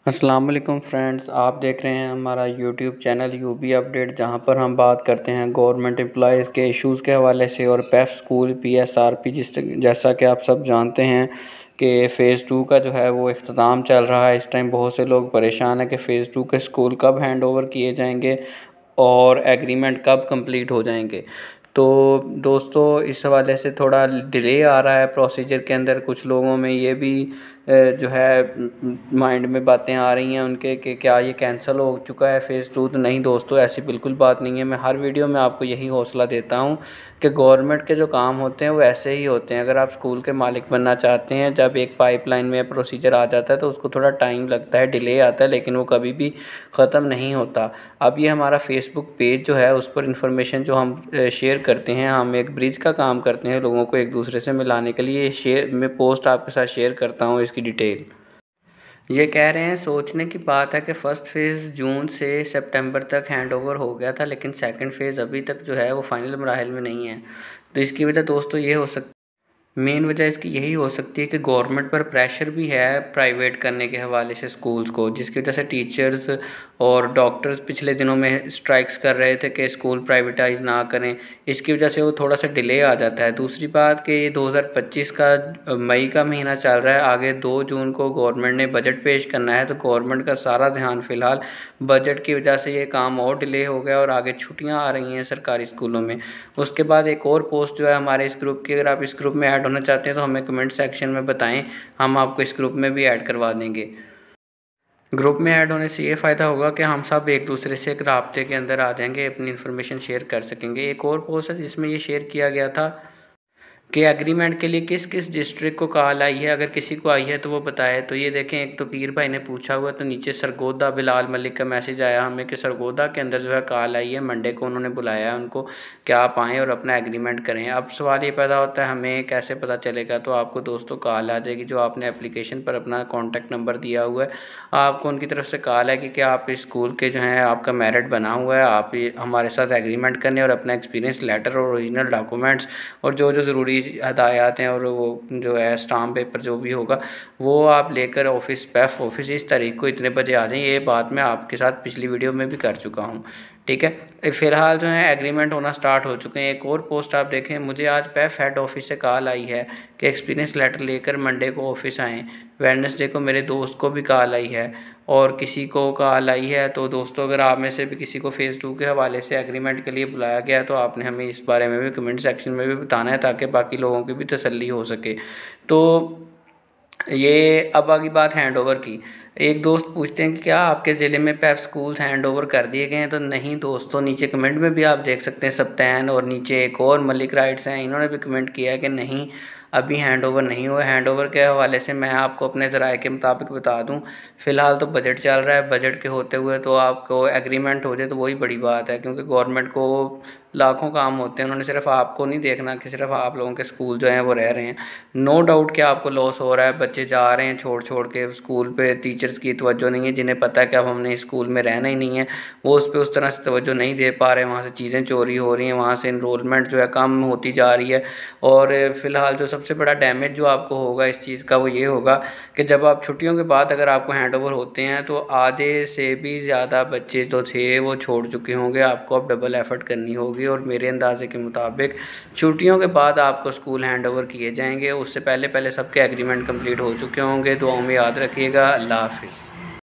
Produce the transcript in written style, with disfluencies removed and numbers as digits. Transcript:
अस्सलाम वालेकुम फ्रेंड्स, आप देख रहे हैं हमारा यूट्यूब चैनल यूबी अपडेट, जहां पर हम बात करते हैं गवर्नमेंट एम्प्लॉयज़ के इश्यूज़ के हवाले से और पेफ स्कूल पीएसआरपी जैसा कि आप सब जानते हैं कि फ़ेज़ 2 का जो है वो इख्तिताम चल रहा है। इस टाइम बहुत से लोग परेशान हैं कि फ़ेज़ 2 के स्कूल कब हैंड ओवर किए जाएंगे और एग्रीमेंट कब कंप्लीट हो जाएंगे। तो दोस्तों, इस हवाले से थोड़ा डिले आ रहा है प्रोसीजर के अंदर। कुछ लोगों में ये भी जो है माइंड में बातें आ रही हैं उनके कि क्या ये कैंसिल हो चुका है फ़ेज़ 2। तो नहीं दोस्तों, ऐसी बिल्कुल बात नहीं है। मैं हर वीडियो में आपको यही हौसला देता हूँ कि गवर्नमेंट के जो काम होते हैं वो ऐसे ही होते हैं। अगर आप स्कूल के मालिक बनना चाहते हैं, जब एक पाइपलाइन में प्रोसीजर आ जाता है तो उसको थोड़ा टाइम लगता है, डिले आता है, लेकिन वो कभी भी ख़त्म नहीं होता। अब ये हमारा फेसबुक पेज जो है उस पर इंफॉर्मेशन जो हम शेयर करते हैं, हम एक ब्रिज का काम करते हैं लोगों को एक दूसरे से मिलाने के लिए। शेयर मैं पोस्ट आपके साथ शेयर करता हूँ इसकी डिटेल। ये कह रहे हैं, सोचने की बात है कि फ़र्स्ट फ़ेज़ जून से सितंबर तक हैंड ओवर हो गया था, लेकिन सेकंड फ़ेज़ अभी तक जो है वो फाइनल मराहिल में नहीं है। तो इसकी वजह दोस्तों ये हो सकती मेन वजह इसकी यही हो सकती है कि गवर्नमेंट पर प्रेशर भी है प्राइवेट करने के हवाले से स्कूल्स को, जिसकी वजह से टीचर्स और डॉक्टर्स पिछले दिनों में स्ट्राइक्स कर रहे थे कि स्कूल प्राइवेटाइज ना करें। इसकी वजह से वो थोड़ा सा डिले आ जाता है। दूसरी बात कि ये 2025 का मई का महीना चल रहा है, आगे 2 जून को गवर्नमेंट ने बजट पेश करना है, तो गवर्नमेंट का सारा ध्यान फ़िलहाल बजट की वजह से ये काम और डिले हो गया और आगे छुट्टियां आ रही हैं सरकारी स्कूलों में। उसके बाद एक और पोस्ट जो है हमारे इस ग्रुप की, अगर आप इस ग्रुप में ऐड होना चाहते हैं तो हमें कमेंट सेक्शन में बताएं, हम आपको इस ग्रुप में भी ऐड करवा देंगे। ग्रुप में ऐड होने से ये फ़ायदा होगा कि हम सब एक दूसरे से एक राब्ते के अंदर आ जाएंगे, अपनी इन्फॉर्मेशन शेयर कर सकेंगे। एक और पोस्ट है जिसमें ये शेयर किया गया था कि एग्रीमेंट के लिए किस किस डिस्ट्रिक्ट को कॉल आई है, अगर किसी को आई है तो वो बताए। तो ये देखें, एक तो पीर भाई ने पूछा हुआ, तो नीचे सरगोदा बिलाल मलिक का मैसेज आया हमें कि सरगोदा के अंदर जो है कॉल आई है, मंडे को उन्होंने बुलाया है उनको कि आप आएँ और अपना एग्रीमेंट करें। अब सवाल ये पैदा होता है हमें कैसे पता चलेगा। तो आपको दोस्तों कॉल आ जाएगी, जो आपने एप्लीकेशन पर अपना कॉन्टैक्ट नंबर दिया हुआ है, आपको उनकी तरफ से कॉल आएगी कि आप इस स्कूल के जो हैं आपका मेरिट बना हुआ है, आप हमारे साथ एग्रीमेंट करने और अपना एक्सपीरियंस लेटर और ओरिजिनल डॉक्यूमेंट्स और जो जो ज़रूरी हदायत हैं और वो जो है स्टाम्प पेपर जो भी होगा वो आप लेकर ऑफिस पैफ ऑफिस इस तारीख को इतने बजे आ जाएं। ये बात मैं आपके साथ पिछली वीडियो में भी कर चुका हूँ, ठीक है। फ़िलहाल जो है एग्रीमेंट होना स्टार्ट हो चुके हैं। एक और पोस्ट आप देखें, मुझे आज पैफ हेड ऑफिस से कॉल आई है कि एक्सपीरियंस लेटर लेकर मंडे को ऑफिस आएँ। वेडनेसडे को मेरे दोस्त को भी कॉल आई है और किसी को कॉल आई है। तो दोस्तों, अगर आप में से भी किसी को फ़ेज़ 2 के हवाले से एग्रीमेंट के लिए बुलाया गया है तो आपने हमें इस बारे में भी कमेंट सेक्शन में भी बताना है, ताकि बाकी लोगों की भी तसल्ली हो सके। तो ये अब आगे बात हैंड ओवर की। एक दोस्त पूछते हैं कि क्या आपके ज़िले में पेफ स्कूल्स हैंड ओवर कर दिए गए हैं। तो नहीं दोस्तों, नीचे कमेंट में भी आप देख सकते हैं सप्तान और नीचे एक और मलिक राइट्स हैं, इन्होंने भी कमेंट किया है कि नहीं, अभी हैंड ओवर नहीं हुआ। हैंड ओवर के हवाले से मैं आपको अपने ज़राए के मुताबिक बता दूं, फ़िलहाल तो बजट चल रहा है, बजट के होते हुए तो आपको एग्रीमेंट हो जाए तो वही बड़ी बात है, क्योंकि गवर्नमेंट को लाखों काम होते हैं, उन्होंने सिर्फ आपको नहीं देखना कि सिर्फ आप लोगों के स्कूल जो हैं वो रह रहे हैं। नो डाउट कि आपको लॉस हो रहा है, बच्चे जा रहे हैं छोड़ छोड़ के स्कूल पे, टीचर्स की तवज्जो नहीं है, जिन्हें पता है कि अब हमने स्कूल में रहना ही नहीं है, वो उस पर उस तरह से तवज्जो नहीं दे पा रहे हैं। वहाँ से चीज़ें चोरी हो रही हैं, वहाँ से इनरोलमेंट जो है कम होती जा रही है। और फ़िलहाल जो सबसे बड़ा डैमेज जो आपको होगा इस चीज़ का वो ये होगा कि जब आप छुट्टियों के बाद अगर आपको हैंड ओवर होते हैं तो आधे से भी ज़्यादा बच्चे जो थे वो छोड़ चुके होंगे, आपको अब डबल एफ़र्ट करनी होगी। और मेरे अंदाजे के मुताबिक छुट्टियों के बाद आपको स्कूल हैंड ओवर किए जाएंगे, उससे पहले पहले सबके एग्रीमेंट कंप्लीट हो चुके होंगे। दुआओं में याद रखिएगा। अल्लाह हाफ़िज़।